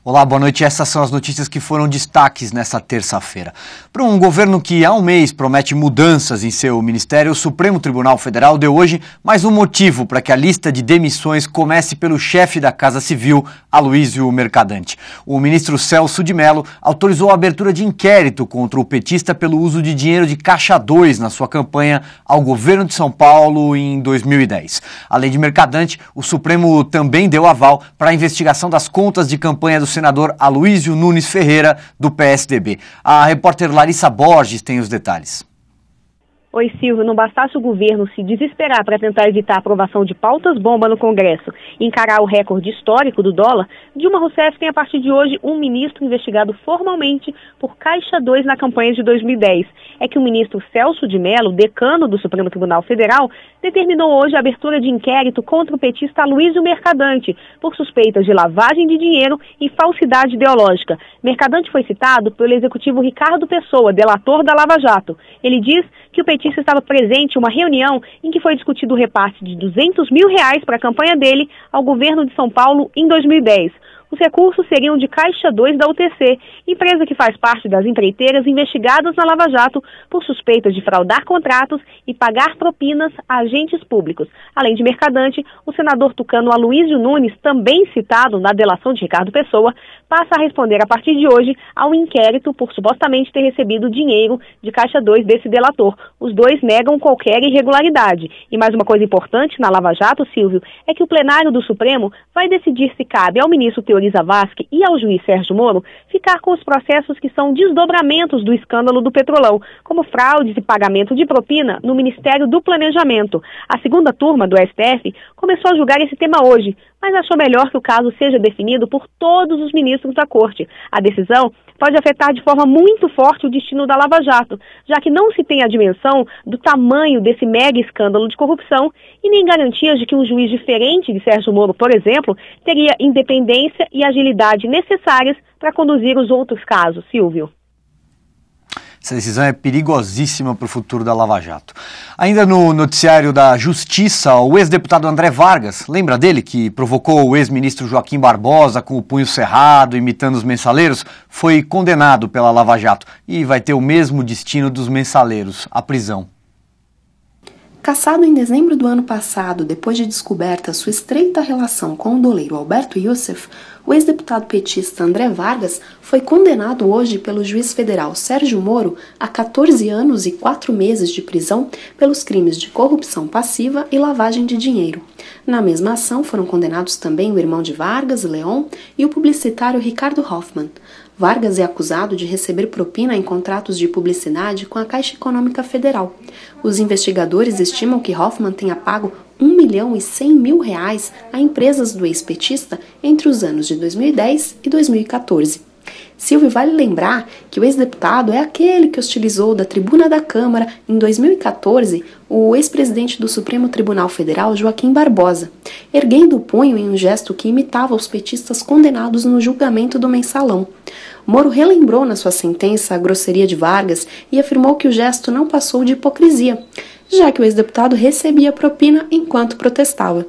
Olá, boa noite. Essas são as notícias que foram destaques nesta terça-feira. Para um governo que há um mês promete mudanças em seu ministério, o Supremo Tribunal Federal deu hoje mais um motivo para que a lista de demissões comece pelo chefe da Casa Civil, Aloysio Mercadante. O ministro Celso de Mello autorizou a abertura de inquérito contra o petista pelo uso de dinheiro de Caixa 2 na sua campanha ao governo de São Paulo em 2010. Além de Mercadante, o Supremo também deu aval para a investigação das contas de campanha do senador Aloysio Nunes Ferreira, do PSDB. A repórter Larissa Borges tem os detalhes. Oi, Silvio, não bastasse o governo se desesperar para tentar evitar a aprovação de pautas-bomba no Congresso e encarar o recorde histórico do dólar, Dilma Rousseff tem a partir de hoje um ministro investigado formalmente por Caixa 2 na campanha de 2010. É que o ministro Celso de Mello, decano do Supremo Tribunal Federal, determinou hoje a abertura de inquérito contra o petista Aloysio Mercadante por suspeitas de lavagem de dinheiro e falsidade ideológica. Mercadante foi citado pelo executivo Ricardo Pessoa, delator da Lava Jato. Ele diz que o petista estava presente em uma reunião em que foi discutido o repasse de R$200 mil para a campanha dele ao governo de São Paulo em 2010. Os recursos seriam de Caixa 2 da UTC, empresa que faz parte das empreiteiras investigadas na Lava Jato por suspeitas de fraudar contratos e pagar propinas a agentes públicos. Além de Mercadante, o senador tucano Aloysio Nunes, também citado na delação de Ricardo Pessoa, passa a responder a partir de hoje ao inquérito por supostamente ter recebido dinheiro de Caixa 2 desse delator. Os dois negam qualquer irregularidade. E mais uma coisa importante na Lava Jato, Silvio, é que o plenário do Supremo vai decidir se cabe ao ministro Teori Zavascki e ao juiz Sérgio Moro ficar com os processos que são desdobramentos do escândalo do Petrolão, como fraudes e pagamento de propina no Ministério do Planejamento. A segunda turma do STF começou a julgar esse tema hoje, mas achou melhor que o caso seja definido por todos os ministros da Corte. A decisão pode afetar de forma muito forte o destino da Lava Jato, já que não se tem a dimensão do tamanho desse mega escândalo de corrupção e nem garantias de que um juiz diferente de Sérgio Moro, por exemplo, teria independência e agilidade necessárias para conduzir os outros casos. Silvio. Essa decisão é perigosíssima para o futuro da Lava Jato. Ainda no noticiário da Justiça, o ex-deputado André Vargas, lembra dele que provocou o ex-ministro Joaquim Barbosa com o punho cerrado, imitando os mensaleiros, foi condenado pela Lava Jato e vai ter o mesmo destino dos mensaleiros, a prisão. Cassado em dezembro do ano passado, depois de descoberta sua estreita relação com o doleiro Alberto Youssef, o ex-deputado petista André Vargas foi condenado hoje pelo juiz federal Sérgio Moro a 14 anos e 4 meses de prisão pelos crimes de corrupção passiva e lavagem de dinheiro. Na mesma ação foram condenados também o irmão de Vargas, Leon, e o publicitário Ricardo Hoffmann. Vargas é acusado de receber propina em contratos de publicidade com a Caixa Econômica Federal. Os investigadores estimam que Hoffmann tenha pago R$1.100.000 a empresas do ex-petista entre os anos de 2010 e 2014. Silvio, vale lembrar que o ex-deputado é aquele que hostilizou da tribuna da Câmara, em 2014, o ex-presidente do Supremo Tribunal Federal, Joaquim Barbosa, erguendo o punho em um gesto que imitava os petistas condenados no julgamento do Mensalão. Moro relembrou na sua sentença a grosseria de Vargas e afirmou que o gesto não passou de hipocrisia, já que o ex-deputado recebia propina enquanto protestava.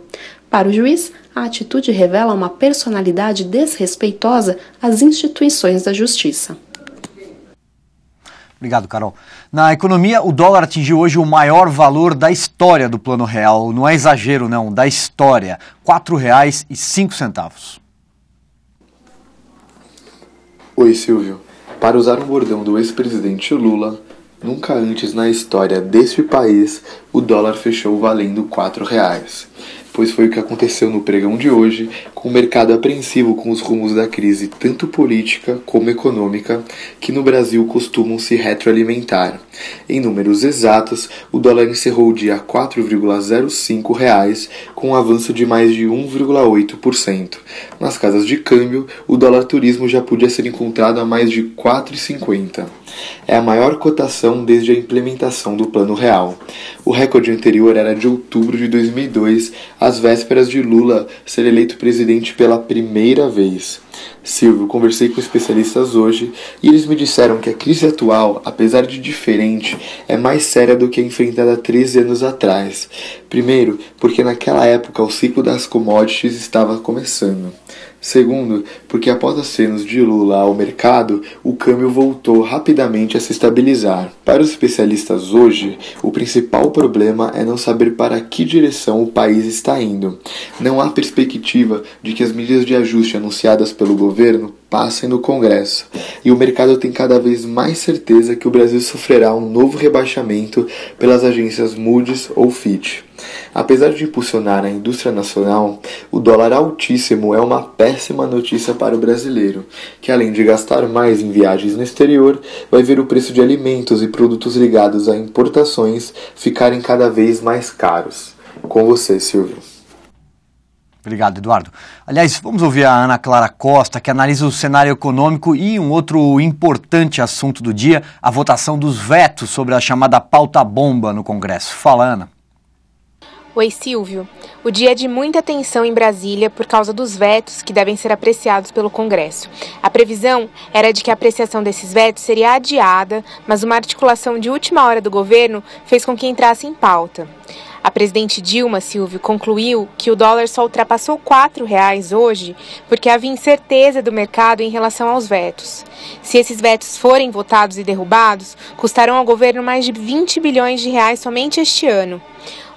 Para o juiz, a atitude revela uma personalidade desrespeitosa às instituições da justiça. Obrigado, Carol. Na economia, o dólar atingiu hoje o maior valor da história do Plano Real. Não é exagero, não, da história. R$ 4,05. Oi, Silvio. Para usar um bordão do ex-presidente Lula, nunca antes na história deste país o dólar fechou valendo R$ 4,00. Pois foi o que aconteceu no pregão de hoje, com o mercado apreensivo com os rumos da crise tanto política como econômica, que no Brasil costumam se retroalimentar. Em números exatos, o dólar encerrou o dia a R$ 4,05, com um avanço de mais de 1,8%. Nas casas de câmbio, o dólar turismo já podia ser encontrado a mais de R$ 4,50. É a maior cotação desde a implementação do Plano Real. O recorde anterior era de outubro de 2002, às vésperas de Lula ser eleito presidente pela primeira vez. Silvio, conversei com especialistas hoje e eles me disseram que a crise atual, apesar de diferente, é mais séria do que a enfrentada há 13 anos atrás. Primeiro, porque naquela época o ciclo das commodities estava começando. Segundo, porque após as acenos de Lula ao mercado, o câmbio voltou rapidamente a se estabilizar. Para os especialistas hoje, o principal problema é não saber para que direção o país está indo. Não há perspectiva de que as medidas de ajuste anunciadas pelo governo passem no Congresso, e o mercado tem cada vez mais certeza que o Brasil sofrerá um novo rebaixamento pelas agências Moody's ou Fitch. Apesar de impulsionar a indústria nacional, o dólar altíssimo é uma péssima notícia para o brasileiro, que além de gastar mais em viagens no exterior, vai ver o preço de alimentos e produtos ligados a importações ficarem cada vez mais caros. Com você, Silvio. Obrigado, Eduardo. Aliás, vamos ouvir a Ana Clara Costa, que analisa o cenário econômico e um outro importante assunto do dia, a votação dos vetos sobre a chamada pauta-bomba no Congresso. Fala, Ana. Oi, Silvio. O dia é de muita tensão em Brasília por causa dos vetos que devem ser apreciados pelo Congresso. A previsão era de que a apreciação desses vetos seria adiada, mas uma articulação de última hora do governo fez com que entrasse em pauta. A presidente Dilma, Silvio, concluiu que o dólar só ultrapassou R$ 4,00 hoje porque havia incerteza do mercado em relação aos vetos. Se esses vetos forem votados e derrubados, custarão ao governo mais de 20 bilhões de reais somente este ano.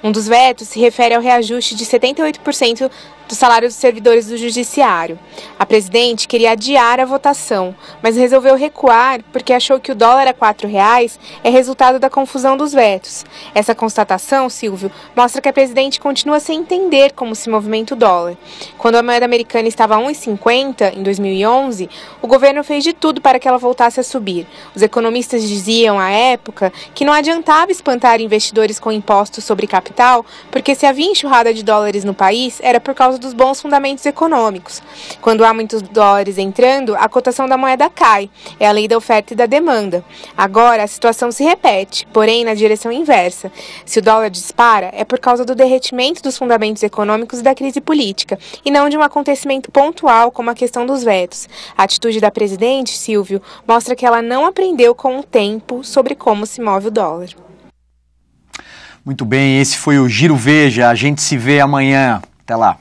Um dos vetos se refere ao reajuste de 78% do salário dos servidores do Judiciário. A presidente queria adiar a votação, mas resolveu recuar porque achou que o dólar a R$ 4,00 é resultado da confusão dos vetos. Essa constatação, Silvio, mostra que a presidente continua sem entender como se movimenta o dólar. Quando a moeda americana estava a 1,50 em 2011, o governo fez de tudo para que ela voltasse a subir. Os economistas diziam à época que não adiantava espantar investidores com impostos sobre capital, porque se havia enxurrada de dólares no país, era por causa dos bons fundamentos econômicos. Quando há muitos dólares entrando, a cotação da moeda cai. É a lei da oferta e da demanda. Agora, a situação se repete, porém na direção inversa. Se o dólar dispara, é por causa do derretimento dos fundamentos econômicos e da crise política, e não de um acontecimento pontual como a questão dos vetos. A atitude da presidente, Silvio, mostra que ela não aprendeu com o tempo sobre como se move o dólar. Muito bem, esse foi o Giro Veja. A gente se vê amanhã. Até lá.